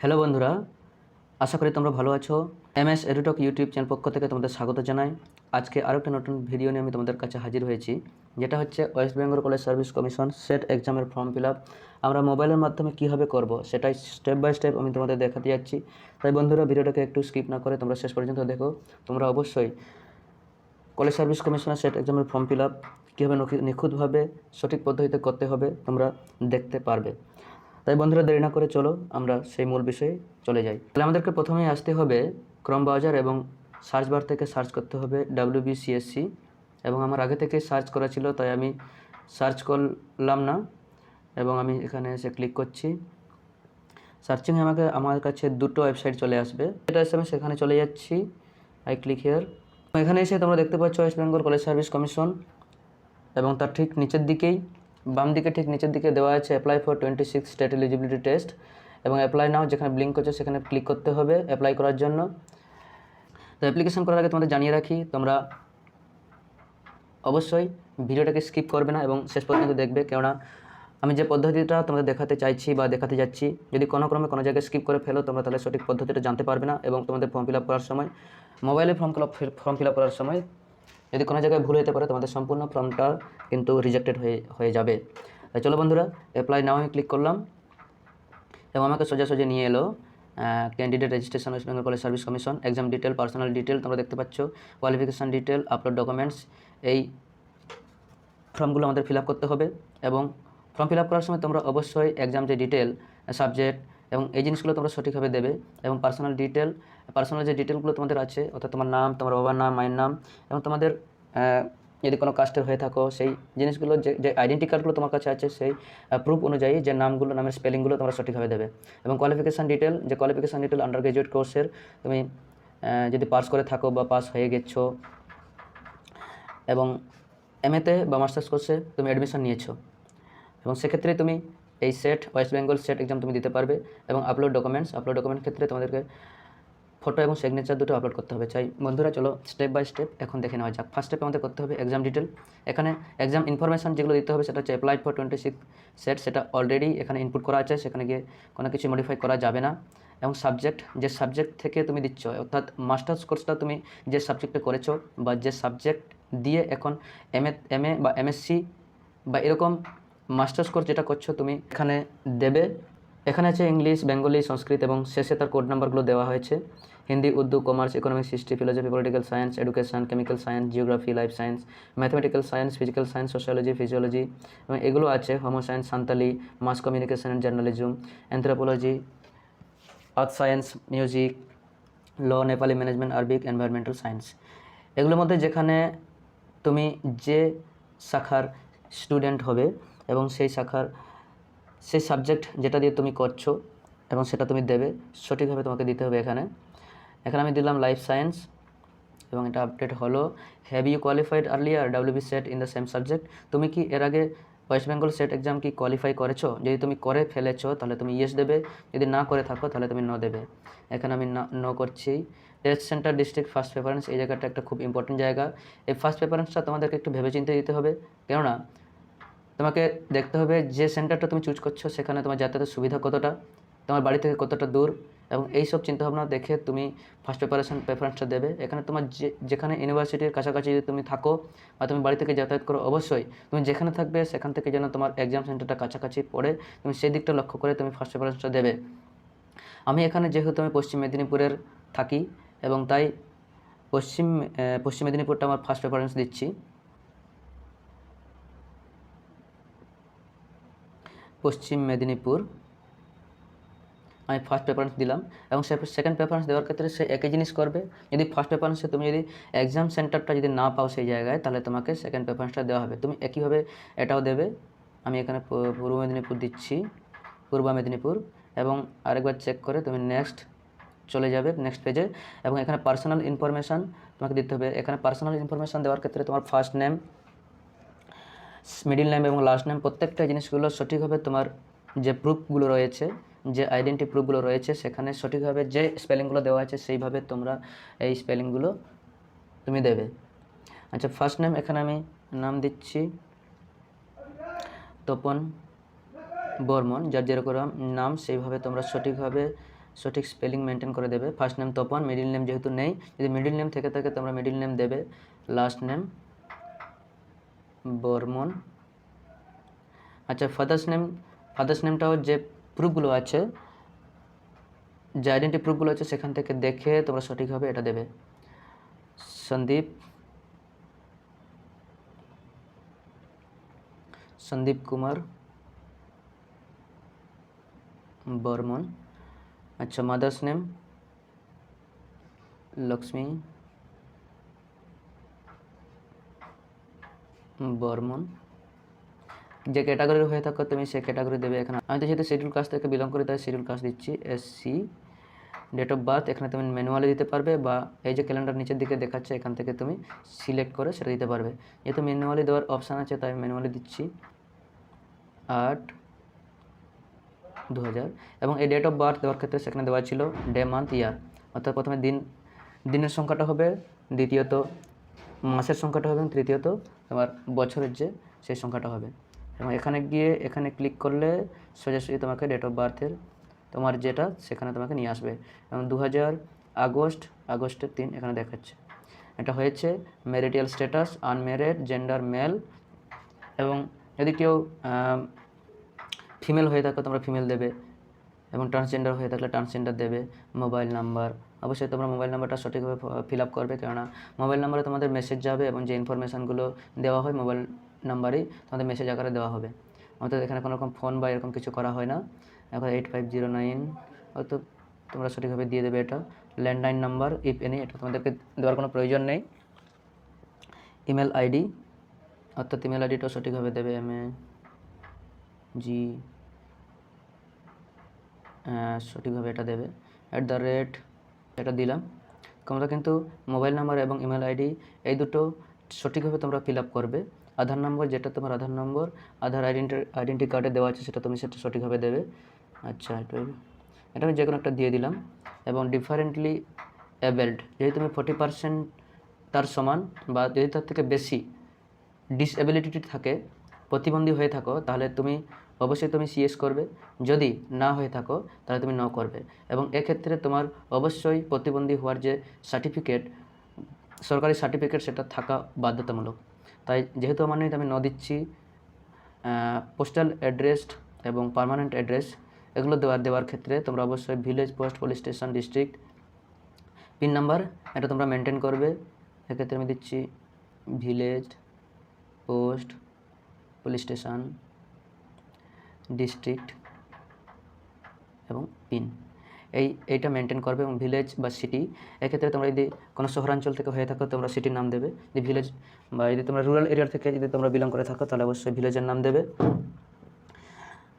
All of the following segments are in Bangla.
হ্যালো বন্ধুরা, আশা করি তোমরা ভালো আছো। এমএস এডুটক ইউটিউব চ্যানেল পক্ষ থেকে তোমাদের স্বাগত জানাই। আজকে আরও একটা নতুন ভিডিও নিয়ে আমি তোমাদের কাছে হাজির হয়েছি, যেটা হচ্ছে West Bengal college service commission set এক্সামের ফর্ম ফিল আপ আমরা মোবাইলের মাধ্যমে কীভাবে করব সেটাই স্টেপ বাই স্টেপ আমি তোমাদের দেখাতে যাচ্ছি। তাই বন্ধুরা, ভিডিওটাকে একটু স্কিপ না করে তোমরা শেষ পর্যন্ত দেখো। তোমরা অবশ্যই কলেজ সার্ভিস কমিশনের সেট এক্সামের ফর্ম ফিল আপ কীভাবে নিখুঁতভাবে সঠিক পদ্ধতিতে করতে হবে তোমরা দেখতে পারবে। তাই বন্ধুরা, দেরি না করে চলো আমরা সেই মূল বিষয়ে চলে যাই। তাহলে আমাদেরকে প্রথমেই আসতে হবে ক্রোম ব্রাউজার এবং সার্চ বার থেকে সার্চ করতে হবে WBCSC, এবং আমার আগে থেকে সার্চ করা ছিল তাই আমি সার্চ করলাম না, এবং আমি এখানে এসে ক্লিক করছি। সার্চিংয়ে আমার কাছে দুটো ওয়েবসাইট চলে আসবে, যেটা এসে আমি সেখানে চলে যাচ্ছি। I click here. এখানে এসে তোমরা দেখতে পাচ্ছ West Bengal college service commission, এবং তার ঠিক নিচের দিকেই বাম দিকে ঠিক নিচের দিকে দেওয়া আছে apply for 26 state eligibility test, এবং অ্যাপ্লাই নাও যেখানে ব্লিঙ্ক করছে সেখানে ক্লিক করতে হবে অ্যাপ্লাই করার জন্য। তো অ্যাপ্লিকেশন করার আগে তোমাদের জানিয়ে রাখি, তোমরা অবশ্যই ভিডিওটাকে স্কিপ করবে না এবং শেষ পর্যন্ত দেখবে, কেননা আমি যে পদ্ধতিটা তোমাদের দেখাতে চাইছি বা দেখাতে যাচ্ছি, যদি কোনো ক্রমে কোনো জায়গায় স্কিপ করে ফেলো তোমরা তাহলে সঠিক পদ্ধতিটা জানতে পারবে না, এবং তোমাদের ফর্ম ফিল আপ করার সময় মোবাইলে ফর্ম ফিল আপ করার সময় যদি কোনো জায়গায় ভুল হতে পারে তোমাদের সম্পূর্ণ ফর্মটা কিন্তু রিজেক্টেড হয়ে যাবে। তাই চলো বন্ধুরা, অ্যাপ্লাই নাও আমি ক্লিক করলাম, এবং আমাকে সোজাসুজি নিয়ে এলো candidate registration West Bengal college service commission, exam detail, personal detail তোমরা দেখতে পাচ্ছ, কোয়ালিফিকেশান ডিটেল, আপলোড ডকুমেন্টস। এই ফর্মগুলো আমাদের ফিল আপ করতে হবে, এবং ফর্ম ফিল আপ করার সময় তোমরা অবশ্যই এক্সাম যে ডিটেল, সাবজেক্ট এবং এই জিনিসগুলো তোমরা সঠিকভাবে দেবে, এবং পার্সোনাল যে ডিটেলগুলো তোমাদের আছে, অর্থাৎ তোমার নাম, তোমার বাবার নাম, মায়ের নাম, এবং তোমাদের যদি কোনো কাস্টের হয়ে থাকো সেই জিনিসগুলো, যে আইডেন্টি কার্ডগুলো তোমার কাছে আছে সেই প্রুফ অনুযায়ী যে নামগুলো, নামের স্পেলিংগুলো তোমরা সঠিকভাবে দেবে। এবং কোয়ালিফিকেশান ডিটেল আন্ডার গ্র্যাজুয়েট কোর্সের তুমি যদি পাস করে থাকো বা পাস হয়ে গেছো, এবং MA-তে বা মাস্টার্স কোর্সে তুমি অ্যাডমিশন নিয়েছো, এবং সেক্ষেত্রে তুমি এই set West Bengal SET exam তুমি দিতে পারবে। এবং আপলোড ডকুমেন্ট ক্ষেত্রে তোমাদেরকে ফটো এবং সিগনেচার দুটো আপলোড করতে হবে। চাই বন্ধুরা, চলো স্টেপ বাই স্টেপ এখন দেখে নেওয়া যাক। ফার্স্ট স্টেপে আমাদের করতে হবে এক্সাম ডিটেল। এখানে এক্সাম ইনফরমেশান যেগুলো দিতে হবে সেটা হচ্ছে অ্যাপ্লাইড ফর 26 সেট, সেটা অলরেডি এখানে ইনপুট করা আছে, সেখানে গিয়ে কোনো কিছু মডিফাই করা যাবে না। এবং সাবজেক্ট, যে সাবজেক্ট থেকে তুমি দিচ্ছ, অর্থাৎ মাস্টার্স কোর্সটা তুমি যে সাবজেক্টে করেছো বা যে সাবজেক্ট দিয়ে এখন MA বা MSc বা এরকম মাস্টার্স কোর্স যেটা করছো তুমি এখানে দেবে। এখানে আছে ইংলিশ, বেঙ্গলি, সংস্কৃত, এবং শেষে তার কোড নাম্বারগুলো দেওয়া হয়েছে। Hindi, Urdu, commerce, economics, history, philosophy, political science, education, chemical science, geography, life science, mathematical science, physical science, sociology, physiology, এবং এগুলো আছে home science, Santali, mass communication and journalism, anthropology, earth science, music, law, Nepali, management, Arabic, environmental science. এগুলোর মধ্যে যেখানে তুমি যে শাখার স্টুডেন্ট হবে এবং সেই সাবজেক্ট যেটা দিয়ে তুমি করছো এবং সেটা তুমি দেবে, সঠিকভাবে তোমাকে দিতে হবে। এখানে আমি দিলাম লাইফ সায়েন্স, এবং এটা আপডেট হলো। Have you qualified earlier WB SET in the same subject? তুমি কি এর আগে ওয়েস্ট বেঙ্গল সেট এক্সাম কি কোয়ালিফাই করেছো? যদি তুমি করে ফেলেছো তাহলে তুমি ইয়েস দেবে, যদি না করে থাকো তাহলে তুমি নো দেবে। এখানে আমি নো করছি। Test centre district first preference, এই জায়গাটা একটা খুব ইম্পর্টেন্ট জায়গা। এই ফার্স্ট প্রেফারেন্সটা তোমাদেরকে একটু ভেবেচিন্তে দিতে হবে, কেননা তোমাকে দেখতে হবে যে সেন্টারটা তুমি চুজ করছো সেখানে তোমার যাতায়াতের সুবিধা কতটা, তোমার বাড়ি থেকে কতটা দূর, এবং এই সব চিন্তাভাবনা দেখে তুমি ফার্স্ট প্রেফারেন্সটা দেবে। এখানে তোমার যেখানে ইউনিভার্সিটির কাছাকাছি যদি তুমি থাকো বা তুমি বাড়ি থেকে যাতায়াত করো, অবশ্যই তুমি যেখানে থাকবে সেখান থেকে যেন তোমার এক্সাম সেন্টারটা কাছাকাছি পড়ে, তুমি সেই দিকটা লক্ষ্য করে তুমি ফার্স্ট প্রেফারেন্সটা দেবে। আমি এখানে যেহেতু আমি পশ্চিম মেদিনীপুরের থাকি, এবং তাই পশ্চিম মেদিনীপুরটা আমার ফার্স্ট প্রেফারেন্স দিচ্ছি। পশ্চিম মেদিনীপুর আমি ফার্স্ট প্রেফারেন্স দিলাম, এবং সেকেন্ড প্রেফারেন্স দেওয়ার ক্ষেত্রে সে একই জিনিস করবে। যদি ফার্স্ট প্রেফারেন্সে তুমি যদি এক্সাম সেন্টারটা যদি না পাও সেই জায়গায়, তাহলে তোমাকে সেকেন্ড প্রেফারেন্সটা দেওয়া হবে, তুমি একইভাবে এটাও দেবে। আমি এখানে পূর্ব মেদিনীপুর দিচ্ছি, পূর্ব মেদিনীপুর, এবং আরেকবার চেক করে তুমি নেক্সট চলে যাবে, নেক্সট পেজে। এবং এখানে পার্সোনাল ইনফরমেশান তোমাকে দিতে হবে। এখানে পার্সোনাল ইনফরমেশান দেওয়ার ক্ষেত্রে তোমার ফার্স্ট নেম, মিডিল নেম এবং লাস্ট নেম, প্রত্যেকটা জিনিসগুলো সঠিকভাবে তোমার যে প্রুফগুলো রয়েছে, যে আইডেন্টি প্রুফগুলো রয়েছে সেখানে সঠিকভাবে যে স্পেলিংগুলো দেওয়া আছে সেইভাবে তোমরা এই স্পেলিংগুলো তুমি দেবে। আচ্ছা, ফার্স্ট নেম এখানে আমি নাম দিচ্ছি তপন বর্মন, যার যেরকম নাম সেইভাবে তোমরা সঠিকভাবে সঠিক স্পেলিং মেনটেন করে দেবে। First name Tapan, middle name যেহেতু নেই, যদি মিডিল নেম থেকে থাকে তোমরা মিডিল নেম দেবে। Last name Barman. আচ্ছা, ফাদার্স নেমটাও যে প্রুফগুলো আছে, যে আইডেন্টি প্রুফগুলো আছে সেখান থেকে দেখে তোমরা সঠিকভাবে এটা দেবে। সন্দীপ কুমার বর্মন। আচ্ছা, মাদার্স নেম লক্ষ্মী বর্মন। যে ক্যাটাগরি হয়ে থাকো তুমি সেই ক্যাটাগরি দেবে। এখানে আমি তো যেহেতু শিডিউল কাস্ট থেকে বিলং করি তাই শিডিউল কাস্ট দিচ্ছি SC। ডেট অফ বার্থ এখানে তুমি ম্যানুয়ালি দিতে পারবে, বা এই যে ক্যালেন্ডার নিচের দিকে দেখাচ্ছে এখান থেকে তুমি সিলেক্ট করে সেটা দিতে পারবে। যেহেতু ম্যানুয়ালি দেওয়ার অপশান আছে তাই ম্যানুয়ালি দিচ্ছি 8/2000। এবং এই ডেট অফ বার্থ দেওয়ার ক্ষেত্রে সেখানে দেওয়া ছিল ডে, মান্থ, ইয়ার। অর্থাৎ প্রথমে দিনের সংখ্যাটা হবে, দ্বিতীয়ত মাসের সংখ্যাটা হবে, তৃতীয়ত তোমার বছরের যে সেই সংখ্যাটা হবে। এবং এখানে ক্লিক করলে সোজাসুজি তোমাকে ডেট অফ বার্থের তোমার যেটা সেখানে তোমাকে নিয়ে আসবে। এবং 2000 আগস্টের 3 এখানে দেখাচ্ছে। এটা হয়েছে marital status unmarried, gender mail. এবং যদি কেউ ফিমেল হয়ে থাকে তোমরা ফিমেল দেবে, এবং ট্রান্সজেন্ডার হয়ে থাকলে ট্রান্সজেন্ডার দেবে। মোবাইল নাম্বার, অবশ্যই তোমরা মোবাইল নাম্বারটা সঠিকভাবে ফিল আপ করবে, কেননা মোবাইল নাম্বারে তোমাদের মেসেজ যাবে এবং যে ইনফরমেশানগুলো দেওয়া হয় মোবাইল নাম্বারেই তোমাদের মেসেজ আকারে দেওয়া হবে। অর্থাৎ এখানে কোনো রকম ফোন বা এরকম কিছু করা হয় না। এখন 8509 হয়তো তোমরা সঠিকভাবে দিয়ে দেবে এটা। ল্যান্ডলাইন নাম্বার ইফ এনি, এটা তোমাদেরকে দেওয়ার কোনো প্রয়োজন নেই। ইমেল আইডি, অর্থাৎ ইমেল আইডিটাও সঠিকভাবে দেবে। MAG সঠিকভাবে এটা দেবে। @ এটা দিলাম। তোমরা কিন্তু মোবাইল নাম্বার এবং ইমেল আইডি এই দুটো সঠিকভাবে তোমরা ফিল আপ করবে। আধার নম্বর, যেটা তোমার আধার নম্বর আধার আইডেন্টি কার্ডে দেওয়া আছে সেটা তুমি সেটা সঠিকভাবে দেবে। আচ্ছা, এটা আমি যে কোনো একটা দিয়ে দিলাম। এবং ডিফারেন্টলি অ্যাবেলড, যদি তুমি 40% তার সমান বা যদি তার থেকে বেশি ডিসএবিলিটি থাকে, প্রতিবন্ধী হয়ে থাকো, তাহলে তুমি অবশ্যই তুমি CS করবে। যদি না হয়ে থাকো তাহলে তুমি ন করবে। এবং এক্ষেত্রে তোমার অবশ্যই প্রতিবন্ধী হওয়ার যে সার্টিফিকেট, সরকারি সার্টিফিকেট, সেটা থাকা বাধ্যতামূলক। তাই যেহেতু আমার নেই আমি ন দিচ্ছি। পোস্টাল অ্যাড্রেস এবং পার্মানেন্ট অ্যাড্রেস এগুলো দেওয়ার ক্ষেত্রে তোমরা অবশ্যই village, post, police station, district, pin number এটা তোমরা মেনটেন করবে। এক্ষেত্রে আমি দিচ্ছি village, post, police station, district এবং পিন, এইটা মেনটেন করবে। এবং ভিলেজ বা সিটি, এক্ষেত্রে তোমরা যদি কোনো শহরাঞ্চল থেকে হয়ে থাকো তোমরা সিটির নাম দেবে। যদি ভিলেজ বা যদি তোমরা রুরাল এরিয়া থেকে যদি তোমরা বিলং করে থাকো তাহলে অবশ্যই ভিলেজের নাম দেবে।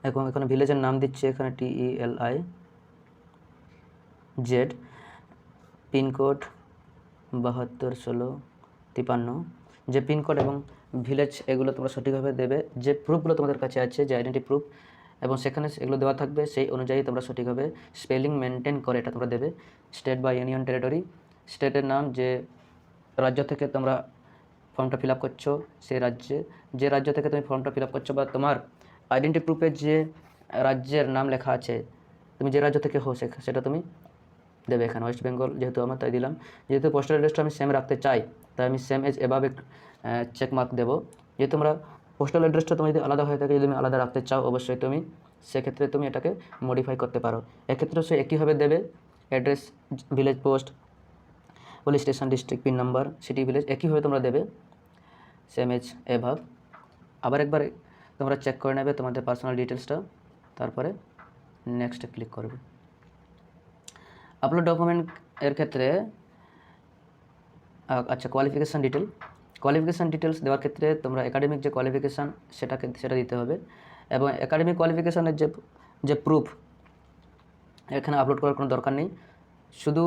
এবং এখানে ভিলেজের নাম দিচ্ছে এখানে TELIZ। পিনকোড 721653, যে পিনকোড এবং ভিলেজ এগুলো তোমরা সঠিকভাবে দেবে। যে প্রুফগুলো তোমাদের কাছে আছে, যে আইডেন্টি প্রুফ, এবং সেখানে এগুলো দেওয়া থাকবে, সেই অনুযায়ী তোমরা সঠিকভাবে স্পেলিং মেনটেন করে এটা তোমরা দেবে। স্টেট বা ইউনিয়ন টেরিটরি, স্টেটের নাম, যে রাজ্য থেকে তোমরা ফর্মটা ফিল আপ করছো সেই যে রাজ্য থেকে তুমি ফর্মটা ফিল আপ করছো, বা তোমার আইডেন্টি প্রুফের যে রাজ্যের নাম লেখা আছে, তুমি যে রাজ্য থেকে হো সেটা তুমি দেবে। এখানে ওয়েস্ট বেঙ্গল যেহেতু আমার তাই দিলাম। যেহেতু পোস্টাল অ্যাড্রেসটা আমি সেম রাখতে চাই তাই আমি সেম এজ এভাবে চেকমার্ক দেবো। যেহেতু তোমরা পোস্টাল অ্যাড্রেসটা তুমি যদি আলাদা হয়ে থাকে, যদি তুমি আলাদা রাখতে চাও অবশ্যই তুমি সেক্ষেত্রে তুমি এটাকে মডিফাই করতে পারো। এক্ষেত্রে সে একইভাবে দেবে। Address, village, post, police station, district, pin number, city, village একইভাবে তোমরা দেবে, সেম এজ এভাব। আবার একবার তোমরা চেক করে নেবে তোমাদের পার্সোনাল ডিটেলসটা, তারপরে নেক্সটে ক্লিক করবে। আপলোড ডকুমেন্ট এর ক্ষেত্রে আচ্ছা, কোয়ালিফিকেশান ডিটেলস দেওয়ার ক্ষেত্রে তোমরা একাডেমিক যে কোয়ালিফিকেশান সেটা দিতে হবে। এবং একাডেমিক কোয়ালিফিকেশানের যে প্রুফ এখানে আপলোড করার কোনো দরকার নেই, শুধু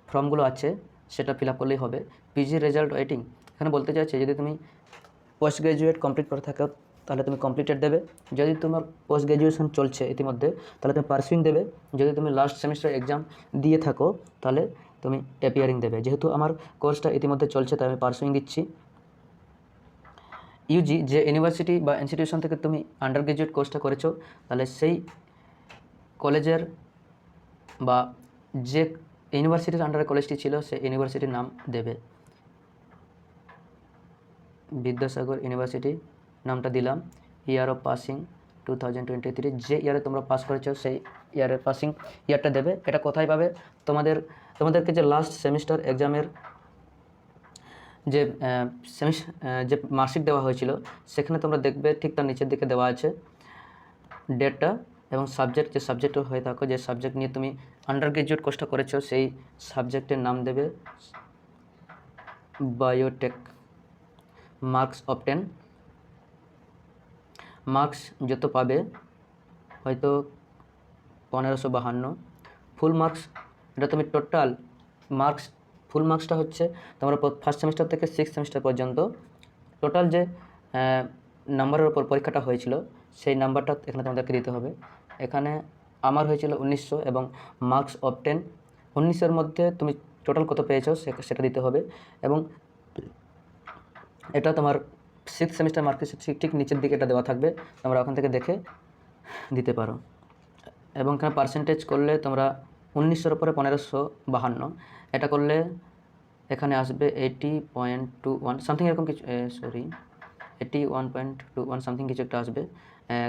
ফর্মগুলো আছে সেটা ফিল আপ করলেই হবে। PG রেজাল্ট ওয়েটিং, এখানে বলতে চাইছে যদি তুমি পোস্ট গ্র্যাজুয়েট কমপ্লিট করে থাকো তাহলে তুমি কমপ্লিটেড দেবে। যদি তোমার পোস্ট গ্র্যাজুয়েশন চলছে ইতিমধ্যে তাহলে তুমি পার্সুইং দেবে। যদি তুমি লাস্ট সেমিস্টার এক্সাম দিয়ে থাকো তাহলে তুমি অ্যাপিয়ারিং দেবে। যেহেতু আমার কোর্সটা ইতিমধ্যে চলছে তাই আমি পার্সুইং দিচ্ছি। UG, যে ইউনিভার্সিটি বা ইনস্টিটিউশন থেকে তুমি আন্ডার গ্র্যাজুয়েট কোর্সটা করেছো তাহলে সেই কলেজের বা যে ইউনিভার্সিটির আন্ডারে কলেজটি ছিল সেই ইউনিভার্সিটির নাম দেবে। বিদ্যাসাগর ইউনিভার্সিটি নামটা দিলাম, ইয়ার অফ পাসিং 2023, যে ইয়ারে তোমরা পাস করেছো সেই ইয়ারের পাসিং ইয়ারটা দেবে। এটা কোথায় পাবে? তোমাদেরকে যে লাস্ট সেমিস্টার এক্সামের যে যে মার্কশিট দেওয়া হয়েছিল সেখানে তোমরা দেখবে ঠিক তার নিচের দিকে দেওয়া আছে ডেটটা এবং সাবজেক্ট, যে সাবজেক্ট হয়ে থাকো, যে সাবজেক্ট নিয়ে তুমি আন্ডার গ্রাজুয়েট কোর্সটা করেছো সেই সাবজেক্টের নাম দেবে বায়োটেক। মার্কস অবটেন, মার্কস যত পাবে হয়তো 1552। ফুল মার্কস, এটা তুমি টোটাল মার্কস, ফুল মার্কসটা হচ্ছে তোমরা ফার্স্ট সেমিস্টার থেকে সিক্স সেমিস্টার পর্যন্ত টোটাল যে নাম্বারের ওপর পরীক্ষাটা হয়েছিল সেই নাম্বারটা এখানে তোমাদেরকে দিতে হবে। এখানে আমার হয়েছিল 1900 এবং মার্কস অবটেন 1900-এর মধ্যে তুমি টোটাল কত পেয়েছো সেটা দিতে হবে। এবং এটা তোমার সিক্স সেমিস্টার মার্কের ঠিক নিচের দিকে এটা দেওয়া থাকবে, তোমরা ওখান থেকে দেখে দিতে পারো। এবং এখানে পার্সেন্টেজ করলে তোমরা 1900-এর উপরে 1552, এটা করলে এখানে আসবে 80.21 সামথিং, এরকম কিছু, 81.21 সামথিং কিছু একটা আসবে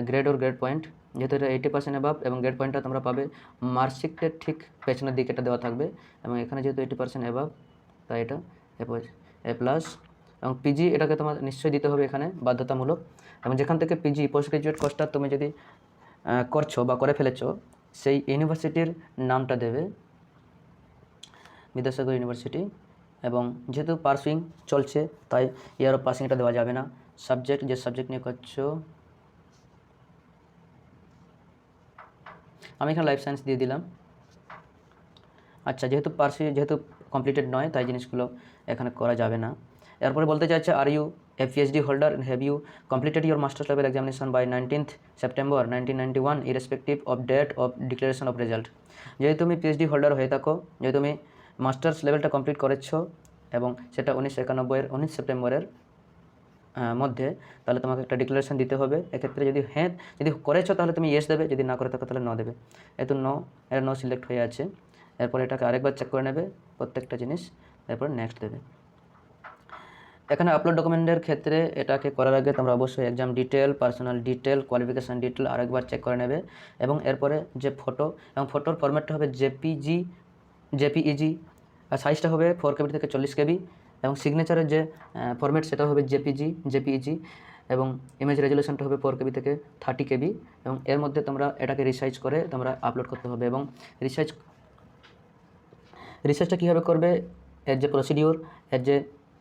গ্রেড ওর গ্রেড পয়েন্ট। যেহেতু এটা 80% অ্যাবাভ এবং গ্রেড পয়েন্টটা তোমরা পাবে মার্কশিটের ঠিক পেছনের দিকে এটা দেওয়া থাকবে। এবং এখানে যেহেতু 80% অ্যাবাভ তাই এটা এ প্লাস। এবং পিজি এটাকে তোমার নিশ্চয়ই দিতে হবে এখানে বাধ্যতামূলক। এবং যেখান থেকে পিজি পোস্ট গ্রাজুয়েট কোর্সটা তুমি যদি করছো বা করে ফেলেছো সেই ইউনিভার্সিটির নামটা দেবে বিদ্যাসাগর ইউনিভার্সিটি। এবং যেহেতু পাসিং চলছে তাই ইয়ার অফ পাসিংটা দেওয়া যাবে না। সাবজেক্ট, যে সাবজেক্ট নিয়ে করছো, আমি এখানে লাইফ সায়েন্স দিয়ে দিলাম। আচ্ছা, যেহেতু যেহেতু কমপ্লিটেড নয় তাই জিনিসগুলো এখানে করা যাবে না। এরপরে বলতে চাইছে, are you a PhD holder and have you completed your master's level examination by 19th September 1991 irrespective of date of declaration of result। যদি তুমি পিএইচডি হোল্ডার হয়ে থাকো, যদি তুমি মাস্টার্স লেভেলটা কমপ্লিট করেছো এবং সেটা 1991-এর 19 সেপ্টেম্বরের মধ্যে, তাহলে তোমাকে একটা ডিক্লারেশন দিতে হবে। এক্ষেত্রে যদি যদি করেছো তাহলে তুমি ইয়েস দেবে, যদি না করে থাকো তাহলে নো দেবে। এতো এর নো সিলেক্ট হয়ে আছে। এরপর এটাকে আরেকবার চেক করে নেবে প্রত্যেকটা জিনিস, এরপর নেক্সট দেবে। এখানে আপলোড ডকুমেন্টের ক্ষেত্রে এটাকে করার আগে তোমরা অবশ্যই exam detail, personal detail, qualification detail আরেকবার চেক করে নেবে। এবং এরপরে যে ফটো, এবং ফটোর ফরম্যাটটা হবে জেপিইজি, আর সাইজটা হবে 4 KB থেকে 40 KB। এবং সিগনেচারের যে ফরম্যাট সেটা হবে জেপিইজি। এবং ইমেজ রেজুলেশনটা হবে 4 KB থেকে 30 KB। এবং এর মধ্যে তোমরা এটাকে রিসাইজ করে তোমরা আপলোড করতে হবে। এবং রিসার্চটা কীভাবে করবে, এর যে প্রসিডিওর, এর যে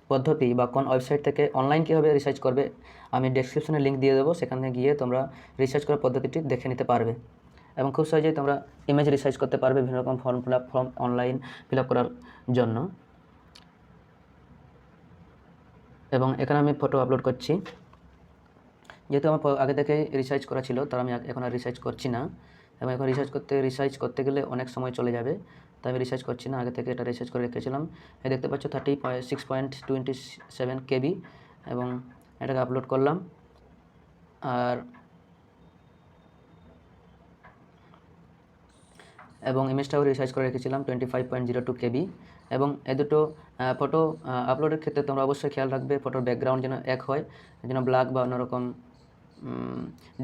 পদ্ধতি বা কোন ওয়েবসাইট থেকে অনলাইন কীভাবে রিসার্চ করবে আমি ডেসক্রিপশনে লিঙ্ক দিয়ে দেবো, সেখানে গিয়ে তোমরা রিসার্চ করার পদ্ধতিটি দেখে নিতে পারবে। এবং খুব সহজেই তোমরা ইমেজ রিসার্চ করতে পারবে বিভিন্ন রকম ফর্ম অনলাইন ফিল আপ করার জন্য। এবং এখানে আমি ফটো আপলোড করছি। যেহেতু আমার আগে থেকে রিসার্চ করা ছিল তার আমি এখন আর রিসার্চ করছি না। এবং এখন রিসার্চ করতে গেলে অনেক সময় চলে যাবে, তাই আমি রিসার্চ করছি না, আগে থেকে এটা রিসার্চ করে রেখেছিলাম। এই দেখতে পাচ্ছ 36.27 KB। এবং এটাকে আপলোড করলাম। আর এবং ইমেজটাও রিসার্চ করে রেখেছিলাম 25.02 KB। এবং এই দুটো ফটো আপলোডের ক্ষেত্রে তোমরা অবশ্যই খেয়াল রাখবে ফটোর ব্যাকগ্রাউন্ড যেন এক হয়, যেন ব্ল্যাক বা অন্যরকম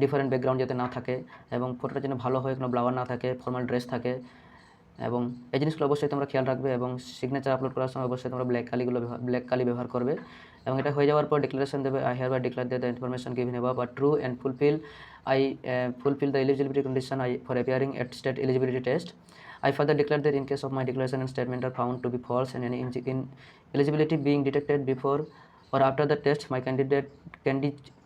ডিফারেন্ট ব্যাকগ্রাউন্ড যাতে না থাকে, এবং ফটোটা যেন ভালো হয়, কোনো ব্লাওয়ার না থাকে, ফর্মাল ড্রেস থাকে। এবং এই জিনিসগুলো অবশ্যই তোমরা খেয়াল রাখবে। এবং সিগনেচার আপলোড করার সময় অবশ্যই তোমরা ব্ল্যাক কালি ব্যবহার করবে। এবং এটা হয়ে যাওয়ার পর ডিক্লারেশন দেবে, I hereby declare that the information given above are true and fulfill the eligibility condition for appearing at state eligibility test. I further declare that in case of my declaration and statement are found to be false and any ineligibility being detected before or after the test, my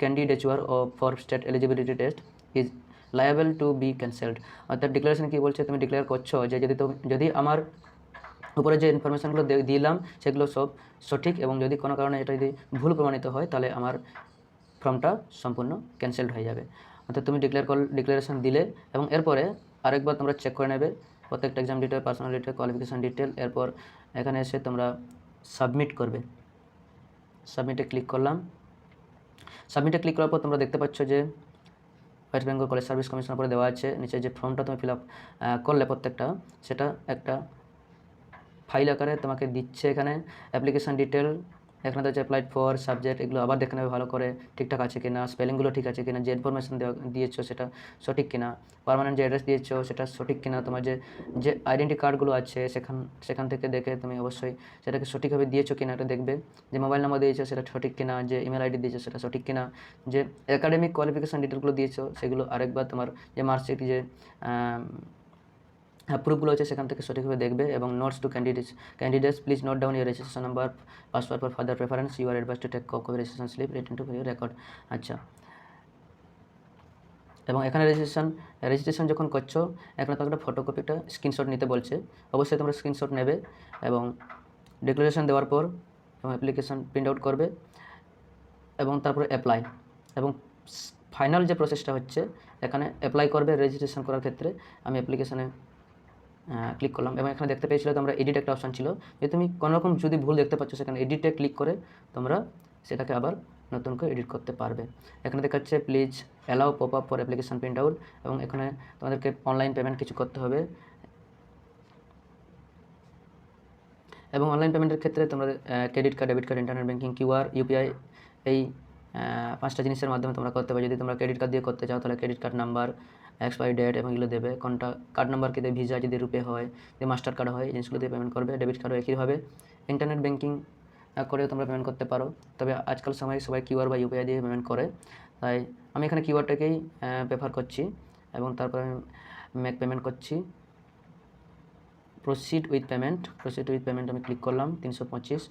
candidature for state eligibility test is liable to be cancelled। অর্থাৎ ডিক্লারেশন কী বলছে, তুমি ডিক্লেয়ার করছো যে যদি আমার উপরে যে ইনফরমেশানগুলো দিলাম সেগুলো সব সঠিক, এবং যদি কোনো কারণে এটা যদি ভুল প্রমাণিত হয় তাহলে আমার ফর্মটা সম্পূর্ণ ক্যান্সেলড হয়ে যাবে। অর্থাৎ তুমি ডিক্লারেশন দিলে এবং এরপরে আরেকবার তোমরা চেক করে নেবে প্রত্যেকটা exam detail, personal detail, qualification detail. এরপর এখানে এসে তোমরা সাবমিট করবে। সাবমিটে ক্লিক করলাম। সাবমিটে ক্লিক করার পর তোমরা দেখতে পাচ্ছ যে ওয়েস্ট বেঙ্গল কলেজ সার্ভিস কমিশনের উপরে দেওয়া আছে। নিচে যে ফর্মটা তুমি ফিল আপ করলে প্রত্যেকটা, সেটা একটা ফাইল আকারে তোমাকে দিচ্ছে। এখানে অ্যাপ্লিকেশান ডিটেল, এখানে হচ্ছে অ্যাপ্লাইড ফর সাবজেক্ট, এগুলো আবার দেখে নেবে ভালো করে ঠিকঠাক আছে কিনা, স্পেলিংগুলো ঠিক আছে কিনা, যে ইনফরমেশন দিয়েছো সেটা সঠিক কিনা, পার্মানেন্ট যে অ্যাড্রেস দিয়েছো সেটা সঠিক কিনা, তোমার যে আইডেন্টি কার্ডগুলো আছে সেখান থেকে দেখে তুমি অবশ্যই সেটাকে সঠিকভাবে দিয়েছো কিনা এটা দেখবে। যে মোবাইল নাম্বার দিয়েছো সেটা সঠিক কিনা, যে ইমেল আইডি দিয়েছো সেটা সঠিক কিনা, যে একাডেমিক কোয়ালিফিকেশান ডিটেলগুলো দিয়েছো সেগুলো আরেকবার, তোমার যে মার্কশিট যে প্রুফগুলো আছে সেখান থেকে সঠিকভাবে দেখবে। এবং notes to candidates please note down your registration number, password for further preference, you are advise to take copy registration slip written to your record. আচ্ছা, এবং এখানে রেজিস্ট্রেশন যখন করছো এখানে তোমাকে একটা ফটোকপিটা স্ক্রিনশট নিতে বলছে। অবশ্যই তোমরা স্ক্রিনশট নেবে এবং ডিক্লারেশন দেওয়ার পর এবং অ্যাপ্লিকেশন প্রিন্ট আউট করবে এবং তারপরে অ্যাপ্লাই। এবং ফাইনাল যে প্রসেসটা হচ্ছে এখানে অ্যাপ্লাই করবে রেজিস্ট্রেশন করার ক্ষেত্রে। আমি অ্যাপ্লিকেশানে ক্লিক করলাম এবং এখানে দেখতে পেয়েছিলে তোমরা এডিট একটা অপশান ছিল, যে তুমি কোনোরকম যদি ভুল দেখতে পাচ্ছ সেখানে এডিটে ক্লিক করে তোমরা সেটাকে আবার নতুন করে এডিট করতে পারবে। এখানে দেখাচ্ছে please allow pop up for application print out, এবং এখানে তোমাদেরকে অনলাইন পেমেন্ট কিছু করতে হবে। এবং অনলাইন পেমেন্টের ক্ষেত্রে তোমরা credit card, debit card, internet banking, QR, UPI, এই 5টা জিনিসের মাধ্যমে তোমরা করতে পারো। যদি তোমরা ক্রেডিট কার্ড দিয়ে করতে চাও তাহলে credit card number, expiry date এবং এগুলো দেবে। কোনটা কার্ড নাম্বার কি দেবে, ভিসা যদি রুপে হয়, যদি মাস্টার কার্ড হয়, এই জিনিসগুলো দিয়ে পেমেন্ট করবে। ডেবিট কার্ডও একইভাবে। ইন্টারনেট ব্যাঙ্কিং করেও তোমরা পেমেন্ট করতে পারো, তবে আজকাল সময় সবাই কিউআর বা ইউপিআই দিয়ে পেমেন্ট করে, তাই আমি এখানে কিউআরটাকেই প্রেফার করছি। এবং তারপরে আমি মেক পেমেন্ট করছি, প্রসিড উইথ পেমেন্ট আমি ক্লিক করলাম। 325,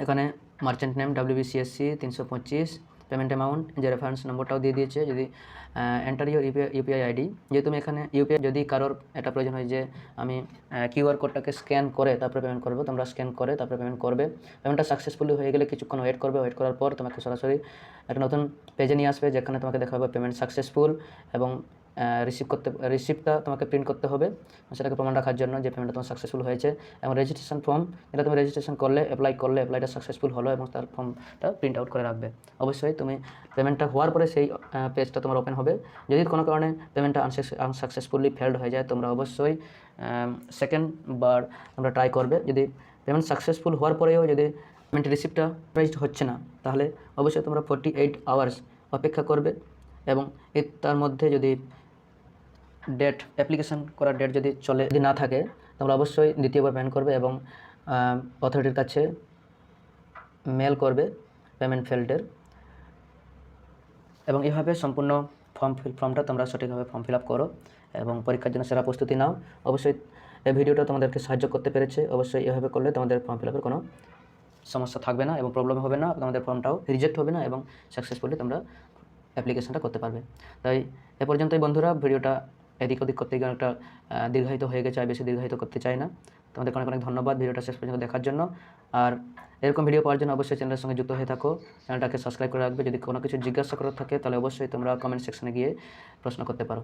এখানে merchant name WBCSC 325, payment amount, যে রেফারেন্স নম্বরটাও দিয়ে দিয়েছে। যদি এন্টার ইউর ইউপিআই আইডি, যেহেতু তুমি এখানে ইউপিআই, যদি কারোর এটা প্রয়োজন হয় যে আমি কিউআর কোডটাকে স্ক্যান করে তারপরে পেমেন্ট করবো, তোমরা স্ক্যান করে তারপরে পেমেন্ট করবে। পেমেন্টটা সাকসেসফুলি হয়ে গেলে কিছুক্ষণ ওয়েট করবে, ওয়েট করার পর তোমাকে সরাসরি একটা নতুন পেজে নিয়ে আসবে, যেখানে তোমাকে দেখাবে পেমেন্ট সাকসেসফুল, এবং রিসিপ্টটা তোমাকে প্রিন্ট করতে হবে সেটাকে প্রমাণ রাখার জন্য যে পেমেন্টটা তোমার সাকসেসফুল হয়েছে। এবং রেজিস্ট্রেশন ফর্ম, যেটা তুমি রেজিস্ট্রেশন করলে অ্যাপ্লাইটা সাকসেসফুল হলো এবং তার ফর্মটা প্রিন্ট আউট করে রাখবে। অবশ্যই তুমি পেমেন্টটা হওয়ার পরে সেই পেজটা তোমার ওপেন হবে। যদি কোনো কারণে পেমেন্টটা আনসাকসেসফুলি ফেলড হয়ে যায়, তোমরা অবশ্যই সেকেন্ড বার তোমরা ট্রাই করবে। যদি পেমেন্ট সাকসেসফুল হওয়ার পরেও যদি পেমেন্ট রিসিপ্টটা প্রাইসড হচ্ছে না, তাহলে অবশ্যই তোমরা 48 আওয়ার্স অপেক্ষা করবে। এবং তার মধ্যে যদি অ্যাপ্লিকেশান করার ডেট যদি না থাকে, তোমরা অবশ্যই দ্বিতীয়বার পেমেন্ট করবে এবং অথরিটির কাছে মেল করবে পেমেন্ট ফেল্ডের। এবং এভাবে সম্পূর্ণ ফর্মটা তোমরা সঠিকভাবে ফর্ম ফিল আপ করো এবং পরীক্ষার জন্য সেরা প্রস্তুতি নাও। অবশ্যই এই ভিডিওটা তোমাদেরকে সাহায্য করতে পেরেছে। অবশ্যই এভাবে করলে তোমাদের ফর্ম ফিল আপের কোনো সমস্যা থাকবে না এবং প্রবলেম হবে না, তোমাদের ফর্মটাও রিজেক্ট হবে না এবং সাকসেসফুলি তোমরা অ্যাপ্লিকেশানটা করতে পারবে। তাই এ পর্যন্তই বন্ধুরা, ভিডিওটা এদিক ওদিক করতে গিয়ে অনেকটা দীর্ঘায়িত হয়ে গেছে, আর বেশি দীর্ঘায়িত করতে চাই না। তোমাদেরকে অনেক অনেক ধন্যবাদ ভিডিওটা শেষ পর্যন্ত দেখার জন্য। আর এরকম ভিডিও পাওয়ার জন্য অবশ্যই চ্যানেলের সঙ্গে যুক্ত হয়ে থাকো, চ্যানেলটাকে সাবস্ক্রাইব করে রাখবে। যদি কোনো কিছু জিজ্ঞাসা করার থাকে তাহলে অবশ্যই তোমরা কমেন্ট সেকশনে গিয়ে প্রশ্ন করতে পারো।